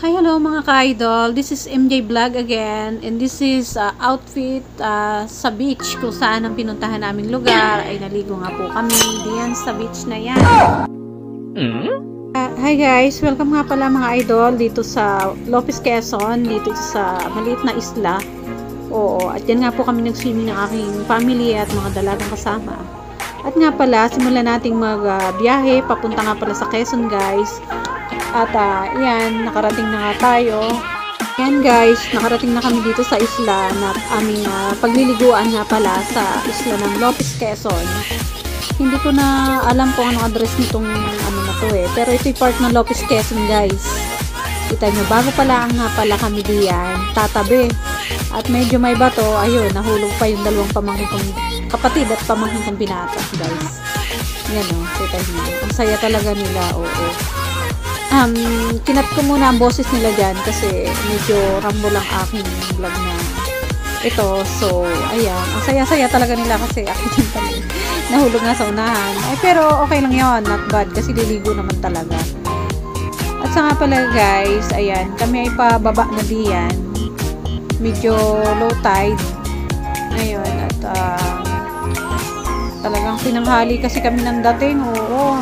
Hi, hello mga ka-idol. This is MJ Vlog again. And this is outfit sa beach kung saan ang pinuntahan naming lugar. Ay naligo nga po kami diyan sa beach na yan. Hi guys, welcome nga pala mga idol dito sa Lopez, Quezon. Dito sa maliit na isla. Oo, at yan nga po kami nag-swimming ng aking family at mga dalagang kasama. At nga pala, simulan nating magbiyahe. Papunta nga pala sa Quezon guys. At yan, nakarating na nga tayo. Yan guys, nakarating na kami dito sa isla na aming pagliliguan nga pala sa isla ng Lopez, Quezon. Hindi ko na alam kung anong address nitong ano na to eh. Pero ito'y part ng Lopez, Quezon guys. Kita nyo, bago pala nga pala kami diyan, tatabi. At medyo may bato, ayun, nahulog pa yung dalawang pamangkin kong kapatid at pamangkin kong binata guys. Yan o, kita nyo. Ang saya talaga nila, oo. Kinat ko muna ang boses nila dyan kasi medyo rambo lang aking vlog na ito. So, ayan. Ang saya-saya talaga nila kasi ako din pala. Nahulog nga sa unahan. Ay, pero okay lang yun. Not bad kasi liligo naman talaga. At sa nga pala guys, ayan. Kami ay pababa na diyan. Medyo low tide. Ayun. At talagang pinanghali kasi kami ng dating. Oo.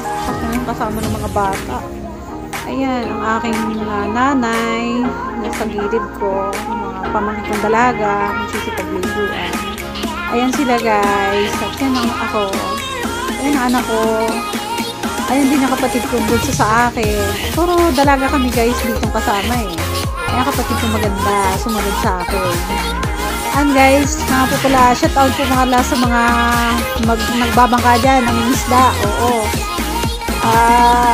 Kasama ng mga bata. Ayan, ang aking nanay, nasa gilid ko, mga pamangkin kong dalaga, magsisipagliguan. Ayan sila guys, at yan ang ako. Ayan ang anak ko. Ayan din ang kapatid ko bunso sa akin. Puro dalaga kami guys, ditong kasama eh. Ayan kapatid ko maganda, sumunod sa akin. And guys, nga po pala, shout out po mga sa mga nagbabangka dyan, ng isda, oo.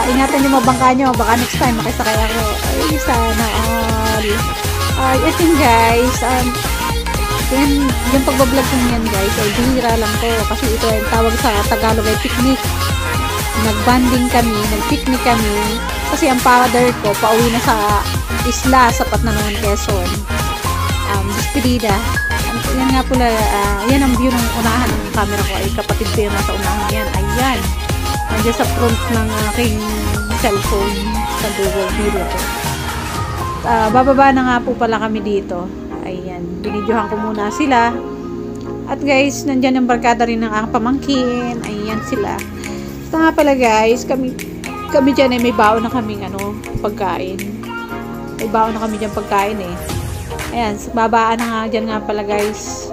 Ingatan nyo mabangka nyo, baka next time makisakay ako. Ay, sana all. I think guys, yung pagbablog ko niyan guys, ay bihira lang to kasi ito ay tawag sa Tagalog ay picnic. Nagbanding kami, nagpicnic kami kasi ang father ko pauwi na sa isla sa Patnanon, Quezon. Despedida. Yan nga pala, yan ang view ng unahan ng camera ko ay kapatid ko yung nasa unahan yan. Ayan. Nandiyan sa front ng aking cellphone sa Google Video ko. Bababa na nga po pala kami dito. Ayan, binidyohan ko muna sila. At guys, nandiyan yung barkada rin ng aking pamangkin. Ayan sila. So nga pala guys, kami dyan ay may baon na kaming pagkain. May baon na kami dyan pagkain eh. Ayan, babaan na nga dyan nga pala guys.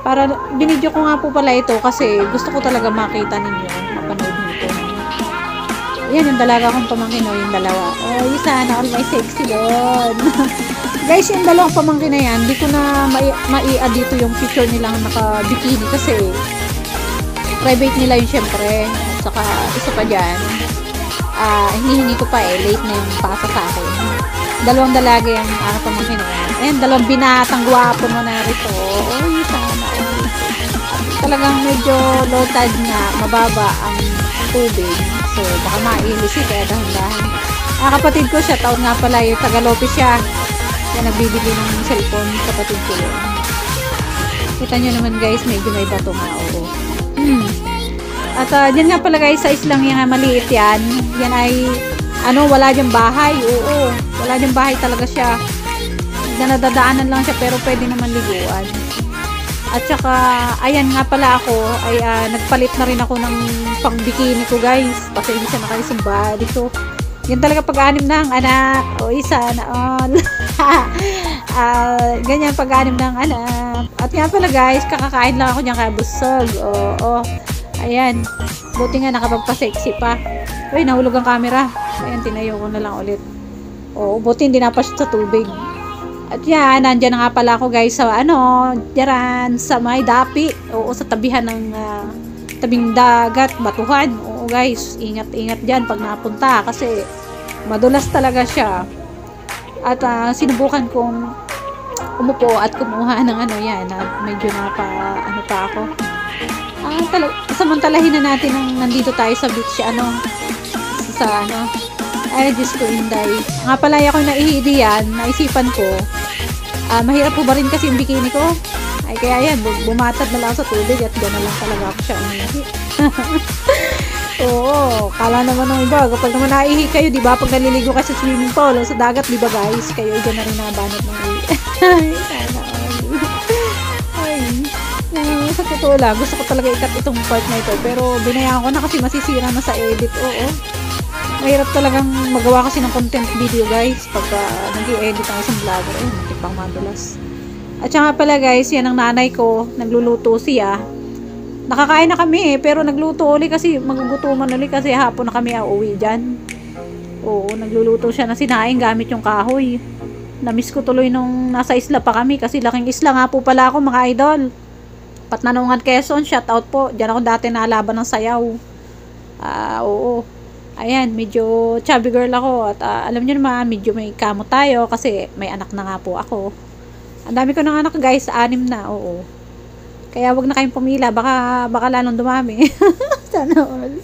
Para binidyo ko nga po pala ito kasi gusto ko talaga makita ninyo. Mapanood nito. Ayan, yung dalaga kong pamangkin yung dalawa. Oh, isa na all my sexy doon. Guys, yung dalawang pamangkin na yan, hindi ko na mai-add dito yung picture nilang naka-bikini kasi private nila yun syempre. At saka, isa pa dyan, hinihingi ko pa late na yung pasa sa akin. Dalawang dalaga yung pamangkin na yan. Ayan, dalawang binatang gwapo mo na rito. Oh, isa na. Talagang medyo low tide nga, mababa ang tubig. So, baka mailisi kaya dahan-dahan. Kapatid ko siya, taon nga pala yung Tagalopez siya. Kaya nagbibigay ng cellphone, kapatid ko yun. Kita nyo naman guys, medyo may bato nga, oo. At dyan nga pala guys, sa islang yung maliit yan. Yan ay, wala dyang bahay, oo. Wala dyang bahay talaga siya. Nadadaanan lang siya, pero pwede naman liguan. At saka, ayan nga pala ako, ay nagpalit na rin ako ng pang-bikini ko guys. Kasi hindi siya nakaisang body ko. Yan talaga pag-anim ng anak. O isa na all. Ganyan pag-anim ng anak. At nga pala guys, kakakain lang ako niyang kabusog. Oo. Ayan. Buti nga nakapagpa-sexy pa. Uy, nahulog ang camera. Ayan, tinayo ko na lang ulit. Oo, buti hindi napasya sa tubig. At yan, nandyan na nga pala ako guys sa diyan sa may dapi. Oo, sa tabihan ng tabing dagat, batuhan. Oo guys, ingat-ingat dyan pag napunta kasi madulas talaga siya. At sinubukan kong umupo at kumuha ng yan. Medyo pa ako. Samantalahin na natin nandito tayo sa beach, ay, Diyos ko, Inday. Nga pala ako naihidi yan, naisipan ko. Mahirap po ba rin kasi yung bikini ko? Ay, kaya yan, bumatad na lang sa tubig at gano'n lang talaga ako siya umihi. Oo, kala naman ng iba, kapag naman naihi kayo, di ba? Pag naliligo kayo sa swimming pool o sa dagat, di ba guys? Kayo dyan na rin nabanat ng ihi. Ay, sana all. Ay, sa totoo lang, gusto ko talaga ikat itong part na ito. Pero binayaan ko na kasi masisira na sa edit. Oo. Mahirap talagang magawa kasi ng content video guys. Pagka nag-i-edit ang isang vlogger, hindi pang madulas. At saka pala guys, yan ang nanay ko, nagluluto siya. Nakakain na kami pero nagluto ulit kasi magugutuman ulit kasi hapon na kami uuwi dyan. Oo, nagluluto siya na sinaing gamit yung kahoy. Namiss ko tuloy nung nasa isla pa kami kasi laking isla nga po pala ako mga idol. Patnanungan Quezon, shout out po. Diyan ako dati nalaban ng sayaw. Oo. Ayan, medyo chubby girl ako at alam niyo naman, medyo may kamo tayo kasi may anak na nga po ako. Ang dami ko ng anak guys, 6 na, oo. Kaya wag na kayong pumila, baka lalong dumami. Sana all.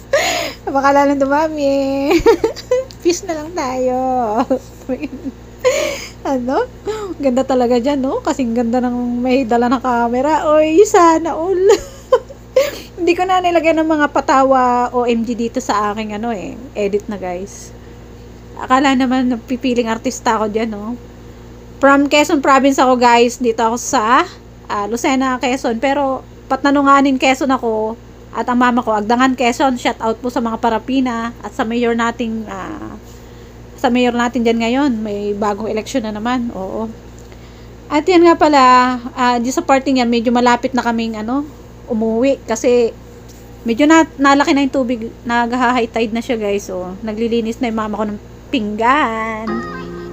Baka lalong dumami. Peace na lang tayo. Ano? Ganda talaga dyan, no? Kasing ganda ng may dala ng camera. Oy, sana all. Hindi ko na nilagyan ng mga patawa OMG dito sa aking edit na guys. Akala naman pipiling artista ako dyan, no? From Quezon Province ako guys. Dito ako sa Lucena, Quezon. Pero Patnanunganin, Quezon ako. At ang mama ko, Agdangan, Quezon. Shout out po sa mga Parapina. At sa mayor nating dyan ngayon. May bagong eleksyon na naman. Oo. At yan nga pala, di sa parting yan, medyo malapit na kaming umuwi. Kasi medyo nalaki na yung tubig. Nag-high tide na siya guys. So, naglilinis na yung mama ko ng pinggan.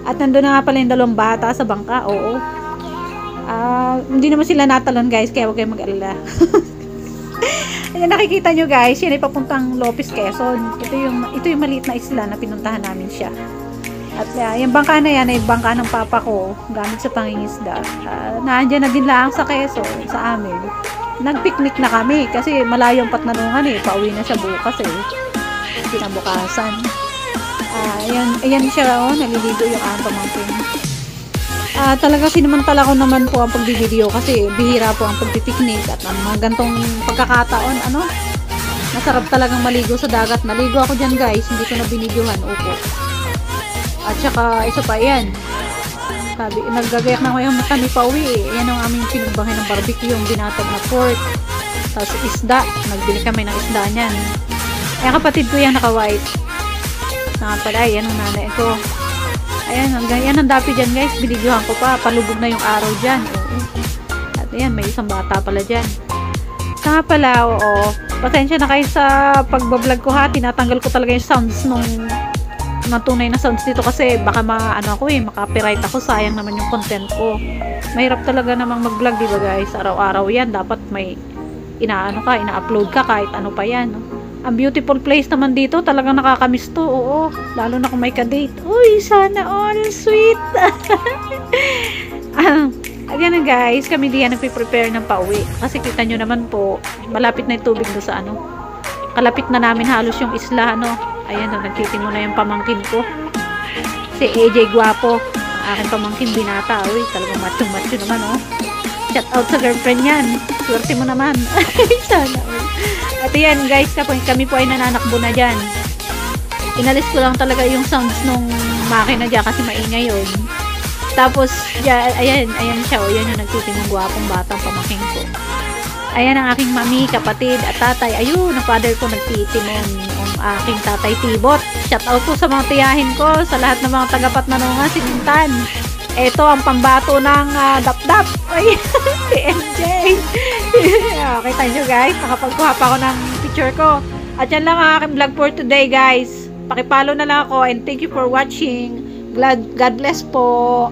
At nandun na nga pala yung 2 bata sa bangka. Oo. Hindi naman sila natalon guys, kaya huwag kayong mag-alala. Ayan, nakikita nyo guys, yan ay papuntang Lopez, Quezon. Ito yung maliit na isla na pinuntahan namin siya. At yung bangka na yan ay bangka ng papa ko, gamit sa pangingisda. Nandiyan na din lang sa Quezon, sa amin. Nag-picnic na kami kasi malayo ang Patnanungan pauwi na siya bukas kinabukasan. Ayan siya, naliligo yung pamangkin. Talaga sinamantala ko naman po ang pagbivideo kasi bihira po ang pagpipiknik at ang mga gantong pagkakataon, masarap talagang maligo sa dagat. Naligo ako dyan guys, hindi ko na binidyohan, opo. At saka isa pa yan, sabi, naggagayak na ngayon kami pa uwi yan ang aming pinagbahay ng barbecue, yung binatag na pork, tapos isda, nagbili kami ng isda niyan. Kapatid ko yan naka-white na pala, yan ang nanay ko. Ayan, yan ang dapi dyan guys, binidyohan ko pa, palubog na yung araw dyan. At ayan, may isang bata pala dyan. Saka pala, oo, pasensya na kayo sa pagbablog ko ha, tinatanggal ko talaga yung sounds nung tunay na sounds dito kasi baka maka-copyright ako, sayang naman yung content ko. Mahirap talaga namang mag-vlog, diba guys? Araw-araw yan, dapat may ina-upload ka kahit ano pa yan. Ang beautiful place naman dito, talagang nakakamiss to, oo. Lalo na kung may ka-date. Uy, sana all sweet. Ayan na guys, kami diyan nagpe-prepare ng pauwi. Kasi kita nyo naman po, malapit na yung tubig do sa kalapit na namin halos yung isla, Ayan, nagtitin mo na yung pamangkin ko. Si AJ Guapo, ang aking pamangkin binata. Uy, talagang macho-macho naman, Shout out sa girlfriend yan. Swerte mo naman. Sana. At yan guys, kami po ay nananakbo na dyan. Inalis ko lang talaga yung sounds nung makina dyan kasi maingay yun. Tapos, ayan siya. Yan yung nagtitimong gwapong batang pamangkin ko. Ayan ang aking mami, kapatid at tatay. Ayun, ang father ko nagtitimong ang aking tatay Tibot. Shout out po sa mga tiyahin ko, sa lahat ng mga taga-Patnanungan, Sinintan. Ito ang pambato ng dap-dap. Ay, si MJ. Kita nyo guys, nakapagkuha pa ako ng picture ko. At yan lang ang aking vlog for today guys. Pakipalo na lang ako and thank you for watching. God bless po.